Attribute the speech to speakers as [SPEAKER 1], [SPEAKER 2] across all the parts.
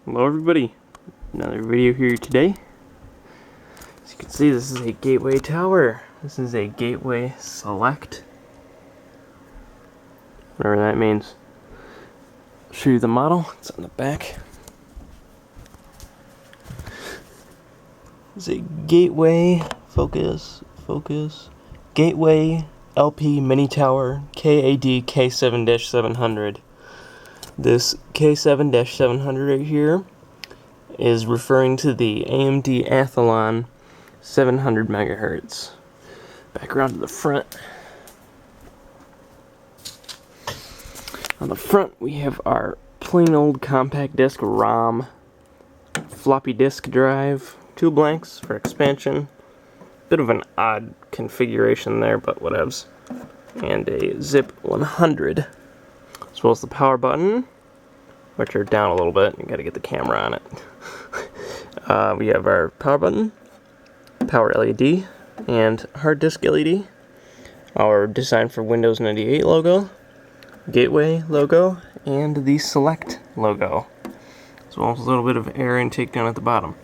[SPEAKER 1] Hello everybody, another video here today. As you can see, this is a gateway tower. This is a gateway select, whatever that means. I'll show you the model, it's on the back. It's a gateway, focus, gateway LP mini tower KAD K7-700. This K7-700 right here is referring to the AMD Athlon 700 megahertz. Back around to the front. On the front we have our plain old compact disc ROM, floppy disk drive, 2 blanks for expansion. Bit of an odd configuration there, but whatevs. And a zip 100. As well as the power button, which are down a little bit. You gotta get the camera on it. We have our power button, power LED, and hard disk LED. Our Design for Windows 98 logo, gateway logo, and the select logo. As well as a little bit of air intake down at the bottom.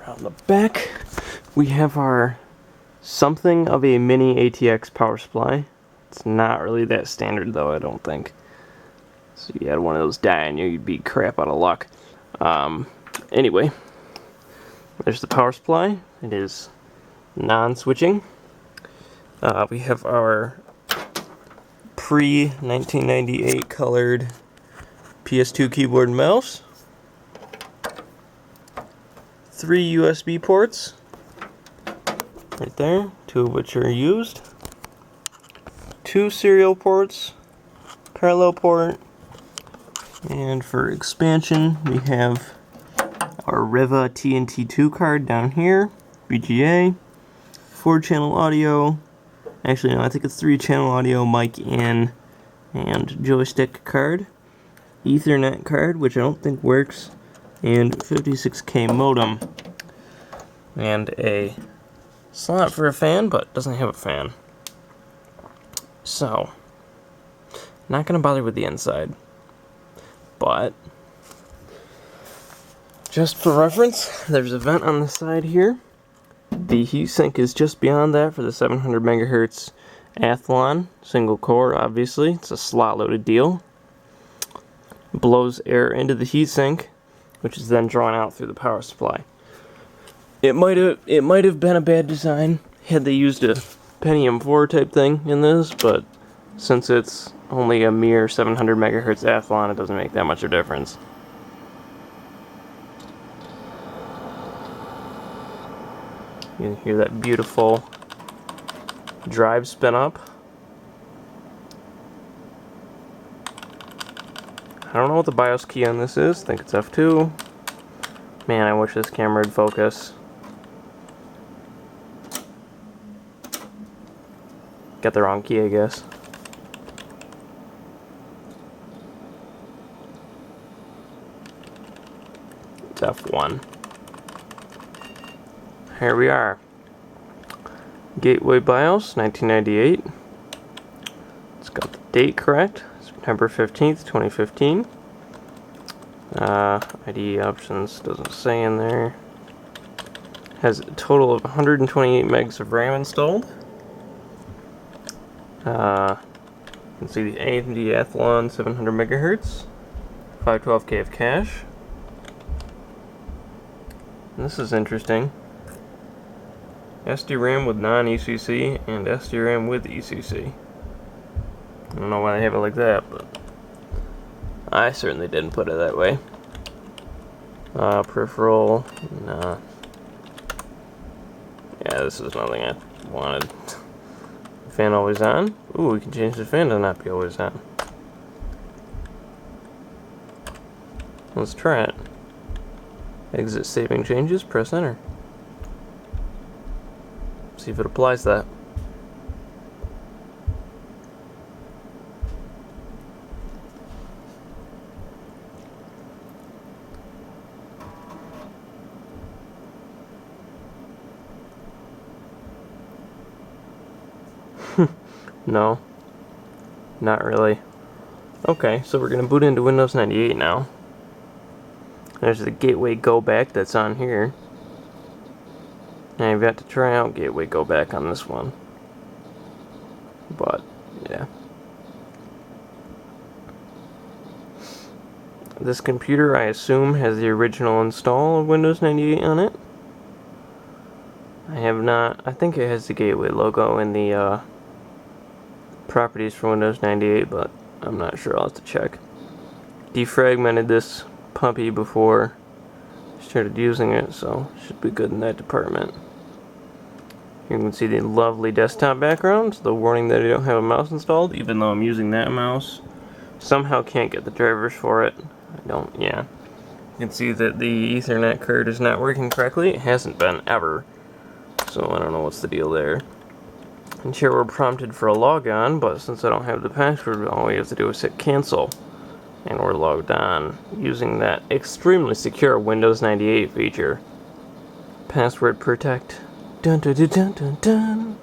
[SPEAKER 1] Around the back, we have our something of a mini ATX power supply. It's not really that standard though, I don't think. So you had one of those die on you, you'd be crap out of luck. Anyway, there's the power supply. It is non-switching. We have our pre-1998 colored PS2 keyboard and mouse. 3 USB ports right there, 2 of which are used. 2 serial ports, parallel port, and for expansion we have our Riva TNT2 card down here, VGA, 4-channel audio, actually no, I think it's 3-channel audio, mic in, and joystick card, Ethernet card, which I don't think works, and 56K modem, and a slot for a fan, but doesn't have a fan. So, not going to bother with the inside, but just for reference, there's a vent on the side here. The heatsink is just beyond that for the 700 megahertz Athlon, single core obviously, it's a slot loaded deal. Blows air into the heatsink, which is then drawn out through the power supply. It might have been a bad design had they used a Pentium 4 type thing in this, but since it's only a mere 700 megahertz Athlon, it doesn't make that much of a difference. You can hear that beautiful drive spin up. I don't know what the BIOS key on this is. I think it's F2. Man, I wish this camera would focus. Got the wrong key, I guess. It's F1. Here we are. Gateway BIOS, 1998. It's got the date correct. September 15th, 2015. ID options doesn't say in there. Has a total of 128 megs of RAM installed. You can see the AMD Athlon 700 megahertz, 512K of cache. And this is interesting. SD-RAM with non-ECC and SD-RAM with ECC. I don't know why they have it like that, but I certainly didn't put it that way. Peripheral, nah. Yeah, this is nothing I wanted. Fan always on. Ooh, we can change the fan to not be always on. Let's try it. Exit saving changes, press enter. See if it applies that. No, not really. Okay, so we're gonna boot into Windows 98 now. There's the Gateway Go Back that's on here. And I've got to try out Gateway Go Back on this one. But, yeah. This computer, I assume, has the original install of Windows 98 on it. I have not. I think it has the Gateway logo in the properties for Windows 98, but I'm not sure. I'll have to check. Defragmented this puppy before I started using it, so should be good in that department. You can see the lovely desktop background, the warning that I don't have a mouse installed, even though I'm using that mouse. Somehow can't get the drivers for it. Yeah. You can see that the Ethernet card is not working correctly. It hasn't been ever. So I don't know what's the deal there. And here we're prompted for a logon, but since I don't have the password, all we have to do is hit cancel. And we're logged on using that extremely secure Windows 98 feature. Password protect. Dun dun dun dun dun dun.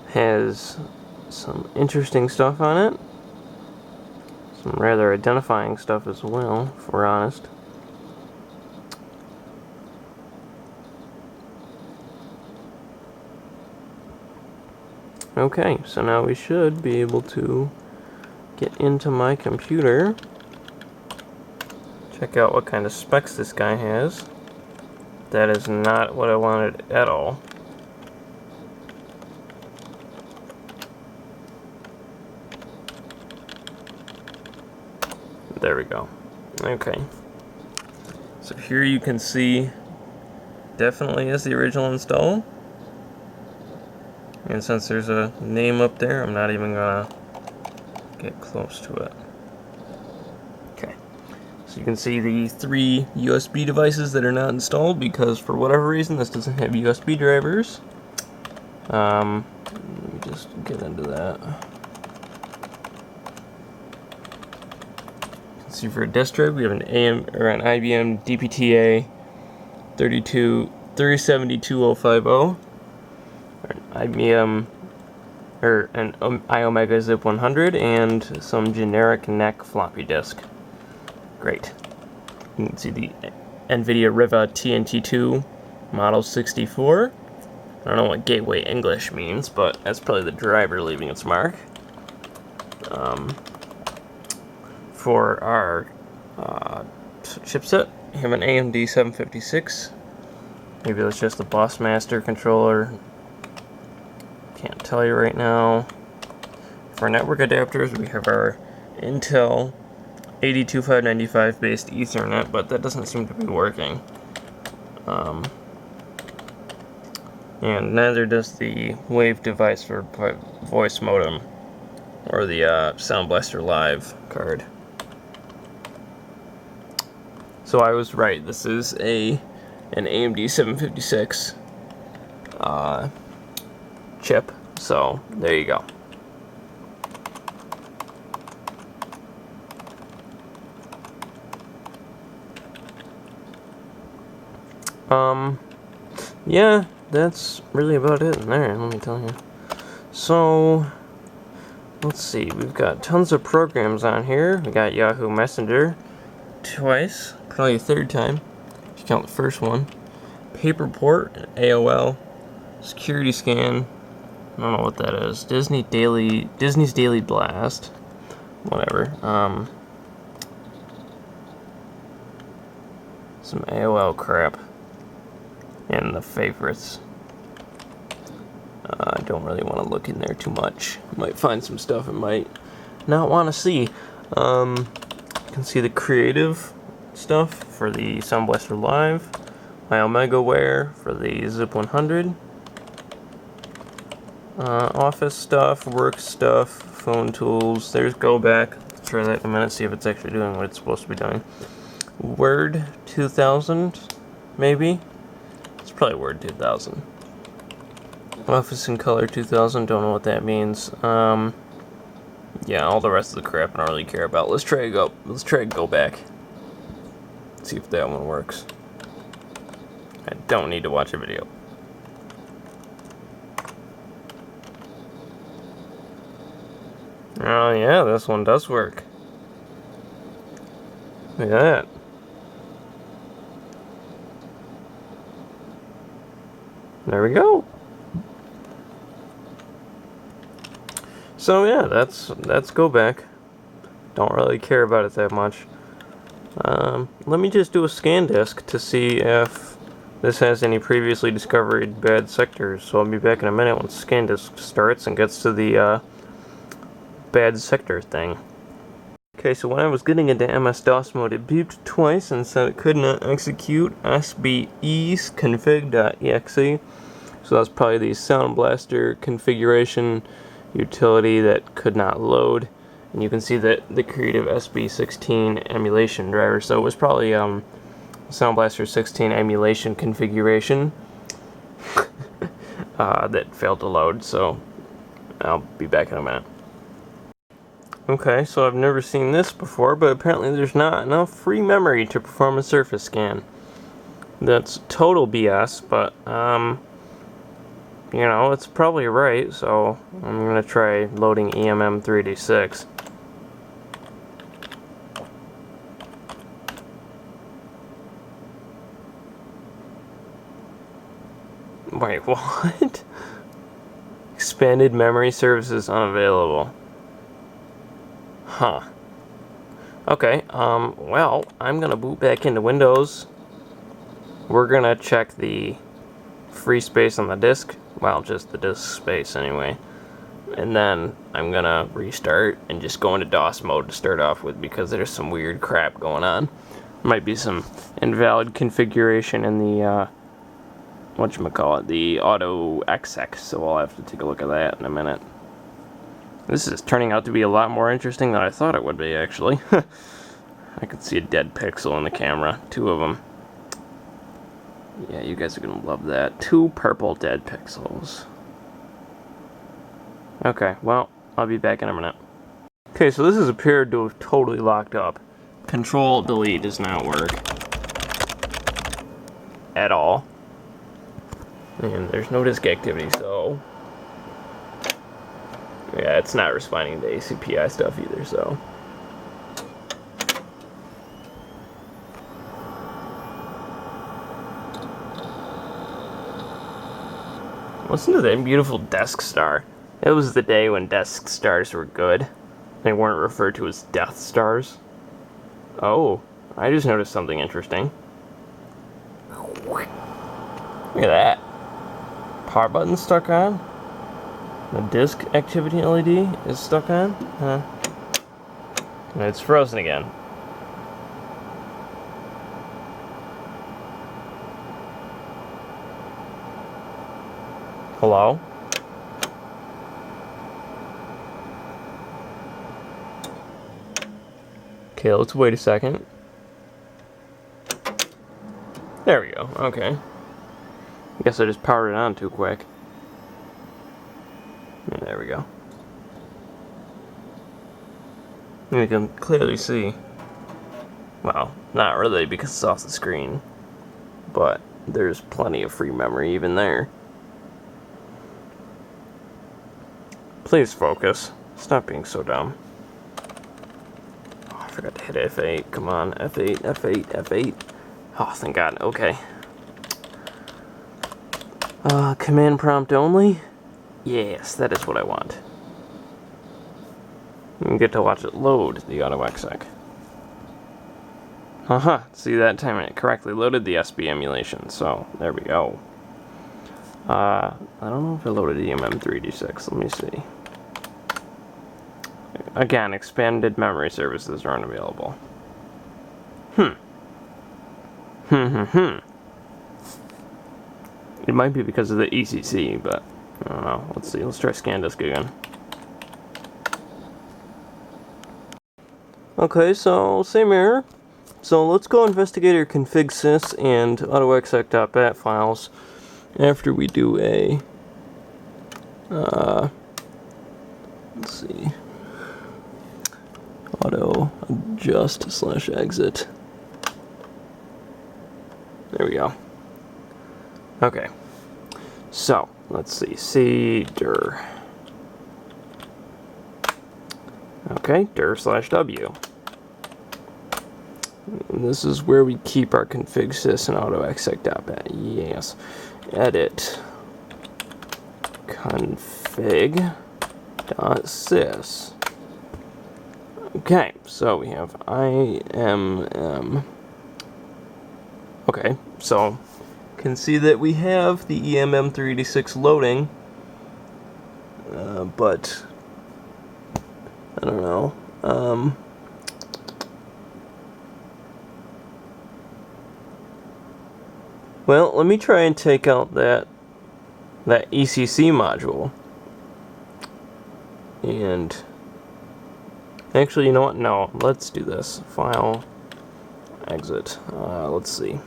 [SPEAKER 1] Has some interesting stuff on it. Some rather identifying stuff as well, if we're honest. Okay, so now we should be able to get into my computer, check out what kind of specs this guy has. That is not what I wanted at all. There we go. Okay. So here you can see definitely is the original install. And since there's a name up there, I'm not even gonna get close to it. Okay. So you can see the 3 USB devices that are not installed because for whatever reason this doesn't have USB drivers. Let me just get into that. See, for a disk drive, we have an IBM DPTA 37250, an IBM an iOmega Zip 100, and some generic NEC floppy disk. Great. You can see the NVIDIA Riva TNT2 Model 64. I don't know what Gateway English means, but that's probably the driver leaving its mark. For our chipset, we have an AMD 756. Maybe that's just the Bossmaster controller. Can't tell you right now. For our network adapters, we have our Intel 82595 based Ethernet, but that doesn't seem to be working. And neither does the Wave device for voice modem or the Sound Blaster Live card. So I was right. This is an AMD 756 chip. So there you go. Yeah, that's really about it in there, let me tell you. So, let's see, we've got tons of programs on here. We got Yahoo Messenger twice, probably a third time, if you count the first one. Paperport, AOL, Security Scan, I don't know what that is. Disney's Daily Blast, whatever. Some AOL crap. And the favorites. I don't really want to look in there too much. Might find some stuff I might not want to see. You can see the creative stuff for the Sound Blaster Live, my OmegaWare for the Zip 100, office stuff, work stuff, phone tools. There's Go Back. Let's try that in a minute, see if it's actually doing what it's supposed to be doing. Word 2000, maybe? It's probably Word 2000. Office in Color 2000, don't know what that means. Yeah, all the rest of the crap I don't really care about. Let's try Go Back. See if that one works. I don't need to watch a video. Oh yeah, this one does work. Look at that. There we go. So yeah, that's go back. Don't really care about it that much. Let me just do a scan disk to see if this has any previously discovered bad sectors. So I'll be back in a minute when scan disk starts and gets to the bad sector thing. Okay, so when I was getting into MS-DOS mode, it beeped twice and said it could not execute sbe's config.exe. So that's probably the Sound Blaster configuration utility that could not load. And you can see that the Creative SB16 emulation driver. So it was probably Sound Blaster 16 emulation configuration that failed to load. So I'll be back in a minute. Okay, so I've never seen this before, but apparently there's not enough free memory to perform a surface scan. That's total BS, but you know, it's probably right, so I'm gonna try loading EMM3D6. Wait, what? Expanded memory services unavailable. Huh. Okay, well, I'm gonna boot back into Windows. We're gonna check the free space on the disk. Well, just the disk space anyway. And then I'm gonna restart and just go into DOS mode to start off with because there's some weird crap going on. Might be some invalid configuration in the, whatchamacallit, the auto exec, so I'll have to take a look at that in a minute. This is turning out to be a lot more interesting than I thought it would be, actually. I can see a dead pixel in the camera. 2 of them. Yeah, you guys are gonna love that. 2 purple dead pixels. Okay, well, I'll be back in a minute. Okay, so this has appeared to have totally locked up. Control-Delete does not work. At all. And there's no disk activity, so... yeah, it's not responding to ACPI stuff either, so... listen to that beautiful desk star. It was the day when desk stars were good. They weren't referred to as Death Stars. Oh, I just noticed something interesting. Look at that. Power button stuck on. The disk activity LED is stuck on. Huh. And it's frozen again. Hello? Okay, let's wait a second. There we go, okay. I guess I just powered it on too quick. Yeah, there we go. And you can clearly see. Well, not really because it's off the screen. But there's plenty of free memory even there. Please focus. Stop being so dumb. Oh, I forgot to hit F8. Come on, F8, F8, F8. Oh, thank God. Okay. Command prompt only? Yes, that is what I want. You get to watch it load the auto exec. Haha, see, that time it correctly loaded the SB emulation, so there we go. I don't know if I loaded EMM3D6, let me see. Again, expanded memory services are unavailable. It might be because of the ECC, but I don't know. Let's see, let's try scan disk again. Okay, so same error. So let's go investigate our config sys and autoexec.bat files after we do a let's see, auto adjust / exit. There we go. Okay, so let's see, cdir. Okay, dir/w. And this is where we keep our config sys and autoexec.bat. Yes. Edit config.sys. Okay, so we have IMM. Okay, so can see that we have the EMM386 loading, but I don't know. Well, let me try and take out that ECC module. And actually, you know what? No, let's do this. File, exit. Let's see.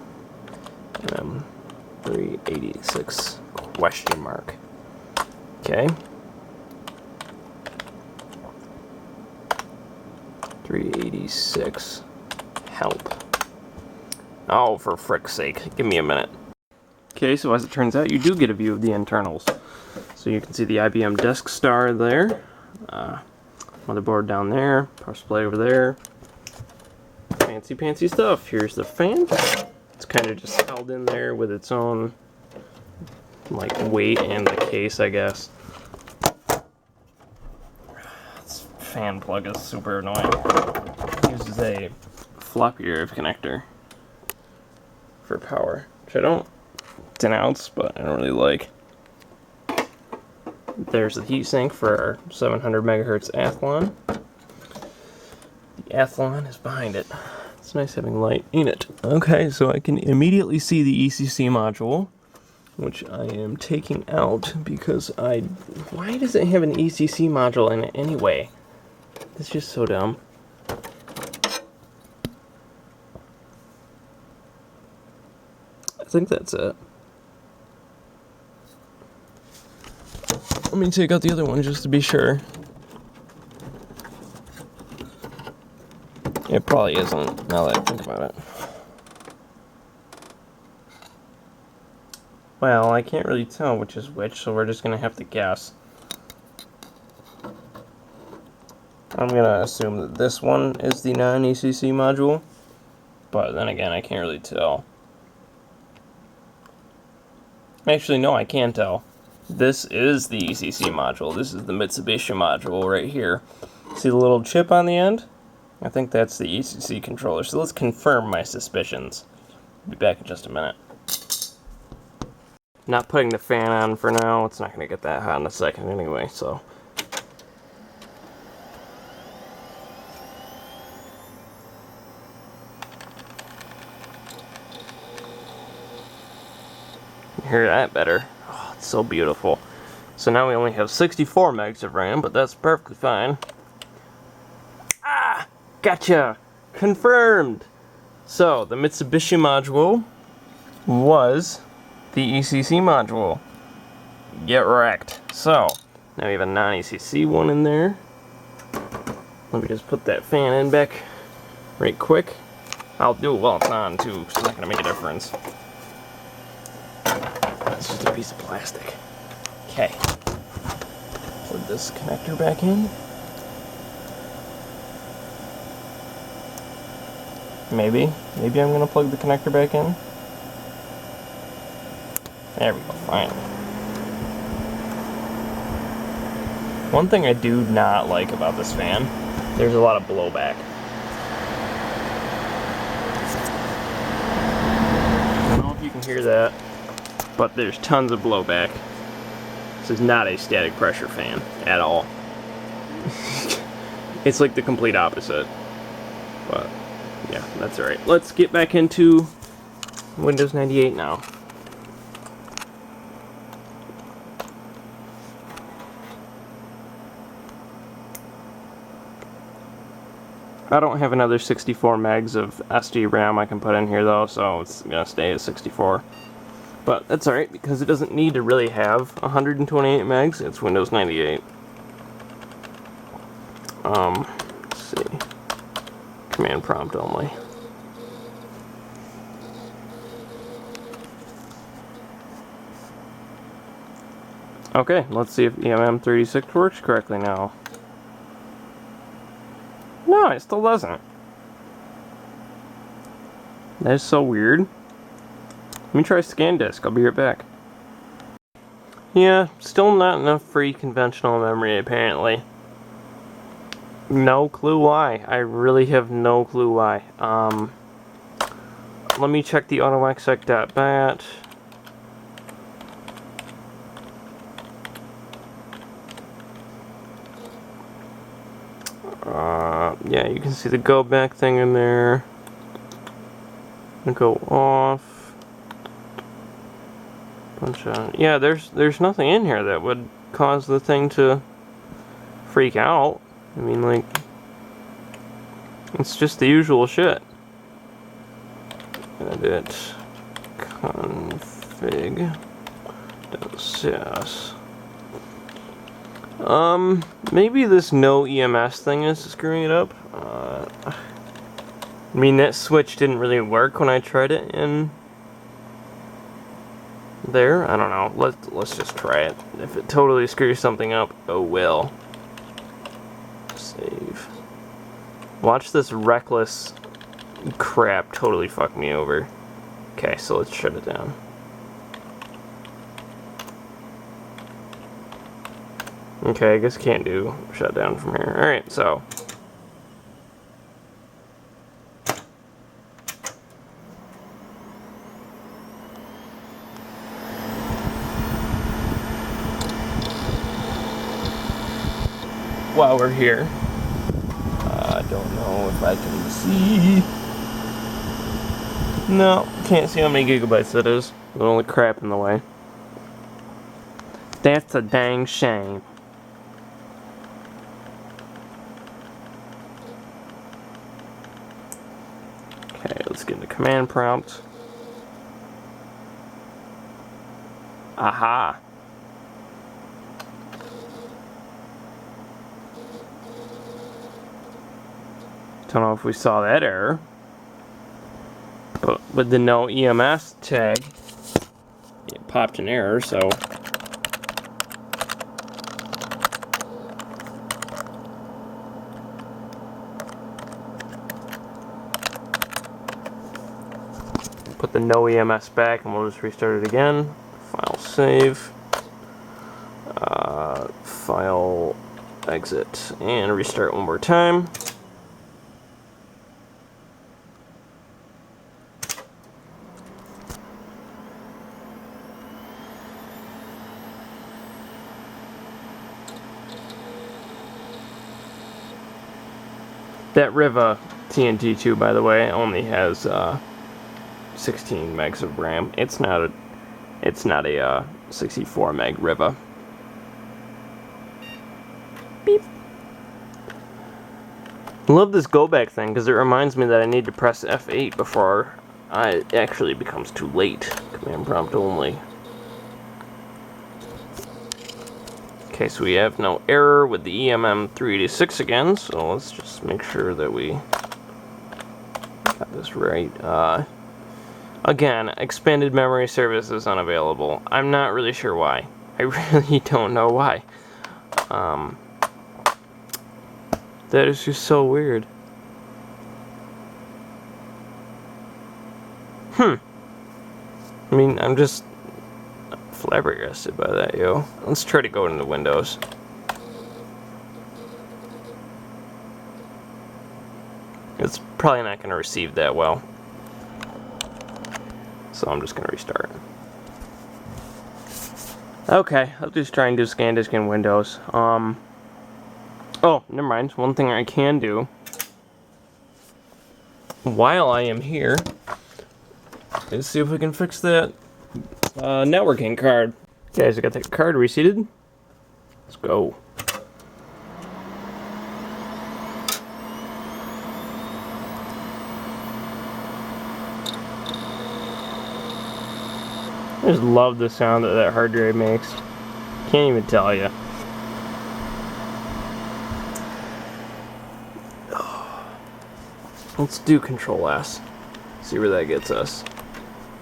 [SPEAKER 1] 386 question mark. Okay. 386 help. Oh, for frick's sake. Give me a minute. Okay, so as it turns out, you do get a view of the internals. So you can see the IBM Desk Star there. Motherboard down there. Power supply over there. Fancy, fancy stuff. Here's the fan. It's kind of just held in there with its own like weight and the case, I guess. This fan plug is super annoying. It uses a floppy drive connector for power, which I don't denounce, but I don't really like. There's the heatsink for our 700 megahertz Athlon. The Athlon is behind it. It's nice having light in it. Okay, so I can immediately see the ECC module, which I am taking out because why does it have an ECC module in it anyway? It's just so dumb. I think that's it. Let me take out the other one just to be sure. It probably isn't, now that I think about it. Well, I can't really tell which is which, so we're just going to have to guess. I'm going to assume that this one is the non-ECC module, but then again, I can't really tell. Actually, no, I can tell. This is the ECC module. This is the Mitsubishi module right here. See the little chip on the end? I think that's the ECC controller. So let's confirm my suspicions. I'll be back in just a minute. Not putting the fan on for now. It's not going to get that hot in a second anyway, so. You hear that better? Oh, it's so beautiful. So now we only have 64 megs of RAM, but that's perfectly fine. Ah! Gotcha! Confirmed! So, the Mitsubishi module was the ECC module. Get wrecked. So, now we have a non-ECC one in there. Let me just put that fan in back right quick. I'll do it while it's on too, so it's not going to make a difference. It's just a piece of plastic. Okay. Plug this connector back in. Maybe I'm going to plug the connector back in. There we go, finally. One thing I do not like about this fan, there's a lot of blowback. I don't know if you can hear that, but there's tons of blowback. This is not a static pressure fan at all. It's like the complete opposite. But yeah, that's alright. Let's get back into Windows 98 now. I don't have another 64 megs of SD RAM I can put in here though, so it's gonna stay at 64. But that's alright, because it doesn't need to really have 128 megs. It's Windows 98. Let's see. Command prompt only. Okay, let's see if EMM386 works correctly now. No, it still doesn't. That is so weird. Let me try scan disk. I'll be right back. Yeah, still not enough free conventional memory apparently. No clue why. I really have no clue why. Let me check the autoexec.bat. Yeah, you can see the go back thing in there. Go off. Yeah, there's nothing in here that would cause the thing to freak out. I mean, like, it's just the usual shit. Edit config .sys. Maybe this no EMS thing is screwing it up. I mean, that switch didn't really work when I tried it in there. I don't know. Let's just try it. If it totally screws something up, oh well. Save. Watch this reckless crap totally fuck me over. Okay, so let's shut it down. Okay, I guess can't do shutdown from here. Alright, so. While we're here, I don't know if I can see. No, can't see how many gigabytes that is. The only crap in the way. That's a dang shame. Okay, let's get into command prompt. Aha. Don't know if we saw that error. But with the no EMS tag, it popped an error, so. Put the no EMS back and we'll just restart it again. File save. File exit and restart one more time. That Riva TNT2, by the way, only has 16 megs of RAM. It's not a 64 meg Riva. Beep. I love this go back thing because it reminds me that I need to press F8 before it actually becomes too late. Command prompt only. Okay, so we have no error with the EMM386 again, so let's just make sure that we got this right. Again, expanded memory service is unavailable. I'm not really sure why. I really don't know why. That is just so weird. I mean, I'm just flabbergasted by that, yo. Let's try to go into Windows. It's probably not going to receive that well. So I'm just going to restart. Okay, I'll just try and do scan disk in Windows. Oh, never mind. One thing I can do while I am here is see if we can fix that networking card. Guys, I got that card reseated. Let's go. I just love the sound that that hard drive makes. Can't even tell you. Let's do Control S. See where that gets us.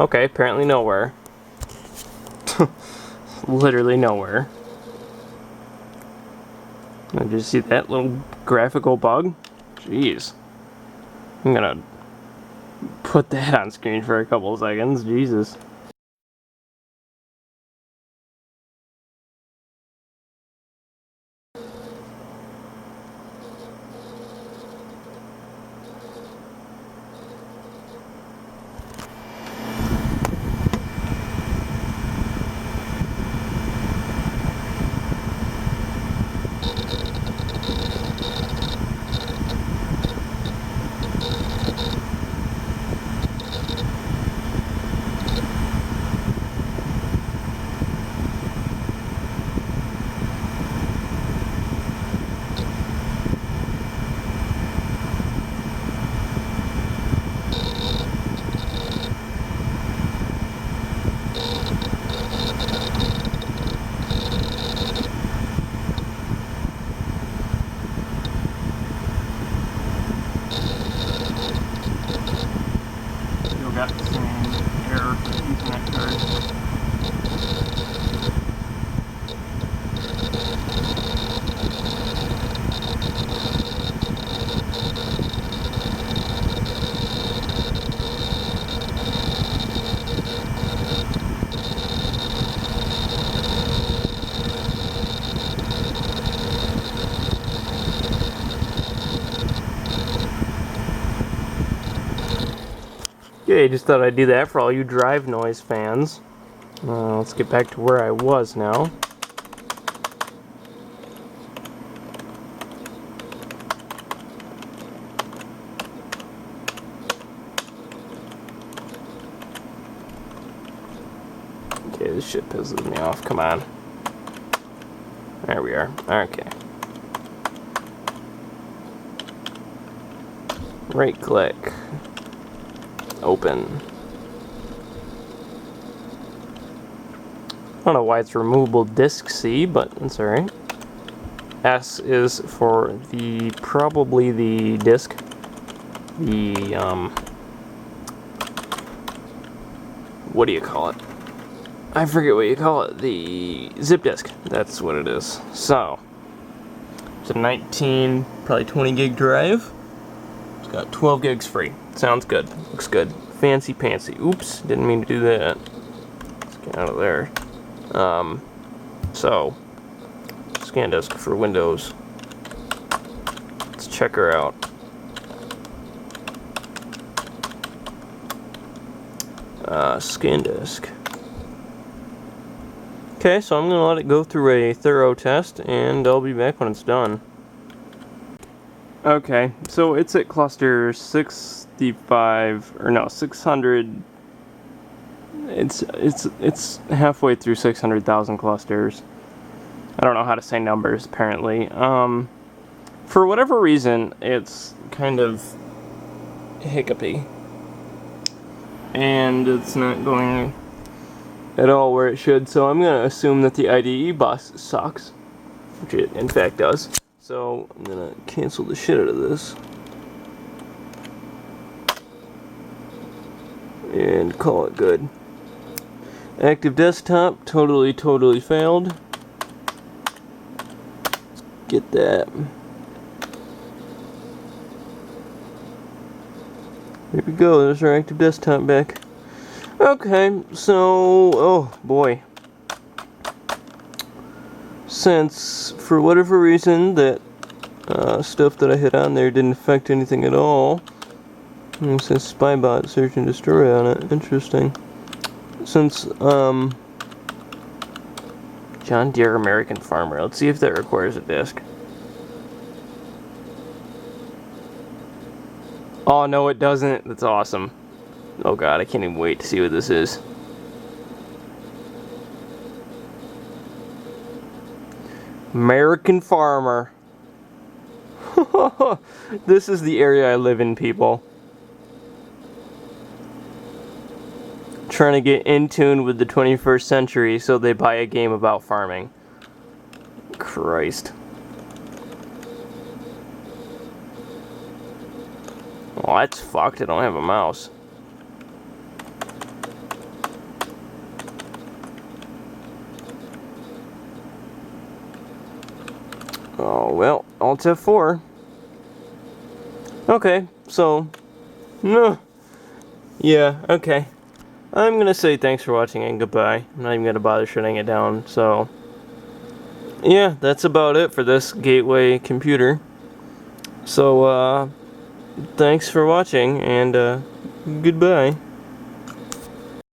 [SPEAKER 1] Okay, apparently nowhere. Literally nowhere. Did you see that little graphical bug? Jeez. I'm gonna put that on screen for a couple of seconds. Jesus. Still got the same error for the Ethernet card. Okay, just thought I'd do that for all you drive noise fans. Let's get back to where I was now. Okay, this shit pisses me off. Come on. There we are. Okay. Right click. Open. I don't know why it's removable disk C, but it's alright. S is for the, probably the disk. The, what do you call it? I forget what you call it. The zip disk. That's what it is. So, it's a 19, probably 20 gig drive. It's got 12 gigs free. Sounds good. Looks good. Fancy pantsy. Oops, didn't mean to do that. Let's get out of there. So, scan disk for Windows. Let's check her out. Scan disk. Okay, so I'm going to let it go through a thorough test, and I'll be back when it's done. Okay, so it's at cluster 65, or no, 600. It's halfway through 600,000 clusters. I don't know how to say numbers, apparently. For whatever reason, it's kind of hiccupy. And it's not going at all where it should, so I'm going to assume that the IDE bus sucks, which it in fact does. So I'm going to cancel the shit out of this and call it good. Active desktop, totally failed. Let's get that. There we go, there's our active desktop back. Okay, so, oh boy. Since, for whatever reason, that stuff that I hit on there didn't affect anything at all. It says Spybot search and destroy on it. Interesting. Since, John Deere American Farmer. Let's see if that requires a disk. Oh, no, it doesn't. That's awesome. Oh god, I can't even wait to see what this is. American Farmer. This is the area I live in, people. Trying to get in tune with the 21st century so they buy a game about farming. Christ. Well, that's fucked. I don't have a mouse. Oh, well, Alt F4. Okay, so, no. Yeah, okay. I'm gonna say thanks for watching and goodbye. I'm not even gonna bother shutting it down, so... yeah, that's about it for this Gateway computer. So, thanks for watching, and, goodbye.